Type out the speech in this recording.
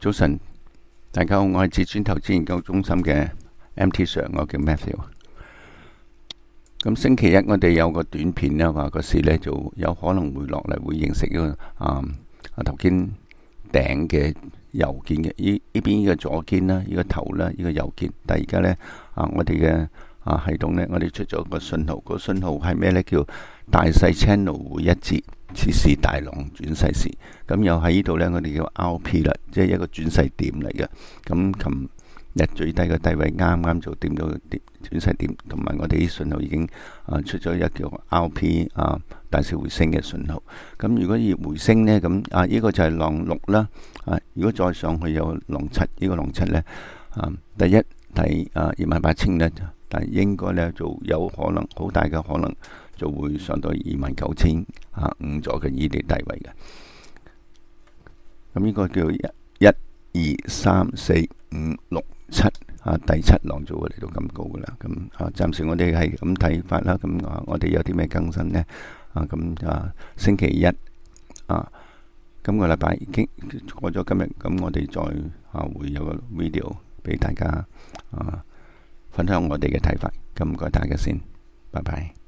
早晨，大家好，我係至尊投資研究中心嘅 MT Sir，我叫 Matthew。咁星期一我哋有個短片咧，話個市咧就有可能會落嚟，會形成一個頭肩頂嘅右肩嘅。呢邊呢個左肩啦，呢個頭啦，呢個右肩。但係而家咧我哋嘅系統咧，我哋出咗個信號，個信號係咩咧？叫大細 channel 會一致，此時大浪轉勢時。咁又喺呢度咧，我哋叫 RP 啦，即係一個轉勢點嚟嘅。咁琴日最低嘅低位啱啱就掂到轉勢點，同埋我哋啲信號已經出咗一個叫 RP 大小回升嘅信號。咁如果要回升呢，咁呢個就係浪六啦。如果再上去有浪七，呢個浪七呢，第28,000呢，但係應該呢就有可能好大嘅可能就會上到29,500咗嘅呢啲低位嘅。咁呢個叫1、2、3、4、5、6、7第七浪就會嚟到咁高噶啦。咁暫時我哋係咁睇法啦。咁我哋有啲咩更新呢？星期一今個禮拜已經過咗今日，咁我哋再會有個 video 俾大家分享我哋嘅睇法。咁唔該大家先，拜拜。